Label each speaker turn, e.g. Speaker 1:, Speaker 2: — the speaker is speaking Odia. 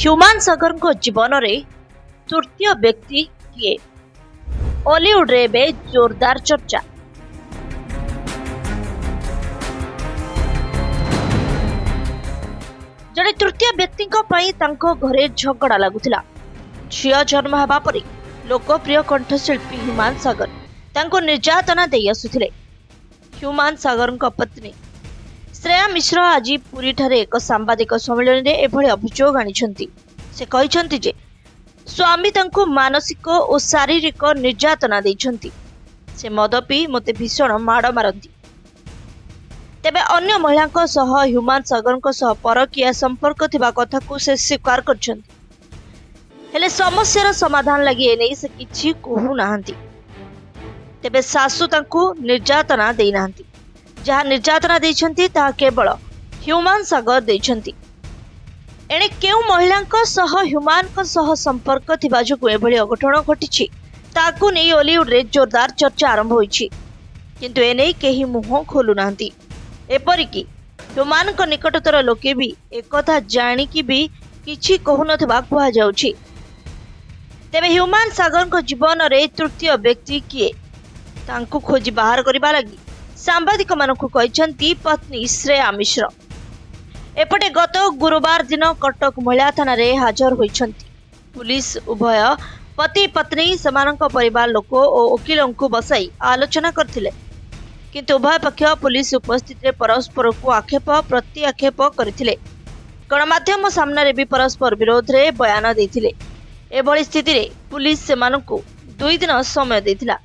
Speaker 1: ହ୍ୟୁମାନ ସାଗରଙ୍କ ଜୀବନରେ ତୃତୀୟ ବ୍ୟକ୍ତି କିଏ? ଓଲିଉଡରେ ଏବେ ଜୋରଦାର ଚର୍ଚ୍ଚା। ଜଣେ ତୃତୀୟ ବ୍ୟକ୍ତିଙ୍କ ପାଇଁ ତାଙ୍କ ଘରେ ଝଗଡ଼ା ଲାଗୁଥିଲା। ଝିଅ ଜନ୍ମ ହେବା ପରେ ଲୋକପ୍ରିୟ କଣ୍ଠଶିଳ୍ପୀ ହ୍ୟୁମାନ ସାଗର ତାଙ୍କୁ ନିର୍ଯାତନା ଦେଇ ଆସୁଥିଲେ। ହ୍ୟୁମାନ ସାଗରଙ୍କ ପତ୍ନୀ ଶ୍ରେୟା ମିଶ୍ର ଆଜି ପୁରୀଠାରେ ଏକ ସାମ୍ବାଦିକ ସମ୍ମିଳନୀରେ ଏଭଳି ଅଭିଯୋଗ ଆଣିଛନ୍ତି। ସେ କହିଛନ୍ତି ଯେ ସ୍ୱାମୀ ତାଙ୍କୁ ମାନସିକ ଓ ଶାରୀରିକ ନିର୍ଯାତନା ଦେଇଛନ୍ତି। ସେ ମଦ ପିଇ ମୋତେ ଭୀଷଣ ମାଡ଼ ମାରନ୍ତି। ତେବେ ଅନ୍ୟ ମହିଳାଙ୍କ ସହ ହ୍ୟୁମାନ ସାଗରଙ୍କ ସହ ପରକୀୟା ସମ୍ପର୍କ ଥିବା କଥାକୁ ସେ ସ୍ୱୀକାର କରିଛନ୍ତି। ହେଲେ ସମସ୍ୟାର ସମାଧାନ ଲାଗି ଏନେଇ ସେ କିଛି କହୁନାହାନ୍ତି। ତେବେ ଶାଶୁ ତାଙ୍କୁ ନିର୍ଯାତନା ଦେଇନାହାନ୍ତି। ଯାହା ନିର୍ଯାତନା ଦେଇଛନ୍ତି ତାହା କେବଳ ହ୍ୟୁମାନ ସାଗର ଦେଇଛନ୍ତି। ଏଣେ କେଉଁ ମହିଳାଙ୍କ ସହ ହ୍ୟୁମାନଙ୍କ ସହ ସମ୍ପର୍କ ଥିବା ଯୋଗୁଁ ଏଭଳି ଅଘଟଣ ଘଟିଛି ତାକୁ ନେଇ ଓଲିଉଡରେ ଜୋରଦାର ଚର୍ଚ୍ଚା ଆରମ୍ଭ ହୋଇଛି। କିନ୍ତୁ ଏନେଇ କେହି ମୁହଁ ଖୋଲୁନାହାନ୍ତି। ଏପରିକି ହ୍ୟୁମାନଙ୍କ ନିକଟତର ଲୋକେ ବି ଏକଥା ଜାଣିକି ବି କିଛି କହୁନଥିବା କୁହାଯାଉଛି। ତେବେ ହ୍ୟୁମାନ ସାଗରଙ୍କ ଜୀବନରେ ତୃତୀୟ ବ୍ୟକ୍ତି କିଏ ତାଙ୍କୁ ଖୋଜି ବାହାର କରିବା ଲାଗି ସାମ୍ବାଦିକମାନଙ୍କୁ କହିଛନ୍ତି ପତ୍ନୀ ଶ୍ରେୟା ମିଶ୍ର। ଏପଟେ ଗତ ଗୁରୁବାର ଦିନ କଟକ ମହିଳା ଥାନାରେ ହାଜର ହୋଇଛନ୍ତି ପୁଲିସ। ଉଭୟ ପତି ପତ୍ନୀ ସେମାନଙ୍କ ପରିବାର ଲୋକ ଓ ଓକିଲଙ୍କୁ ବସାଇ ଆଲୋଚନା କରିଥିଲେ। କିନ୍ତୁ ଉଭୟ ପକ୍ଷ ପୁଲିସ ଉପସ୍ଥିତିରେ ପରସ୍ପରକୁ ଆକ୍ଷେପ ପ୍ରତି ଆକ୍ଷେପ କରିଥିଲେ। ଗଣମାଧ୍ୟମ ସାମ୍ନାରେ ବି ପରସ୍ପର ବିରୋଧରେ ବୟାନ ଦେଇଥିଲେ। ଏଭଳି ସ୍ଥିତିରେ ପୁଲିସ ସେମାନଙ୍କୁ 2 ଦିନ ସମୟ ଦେଇଥିଲା।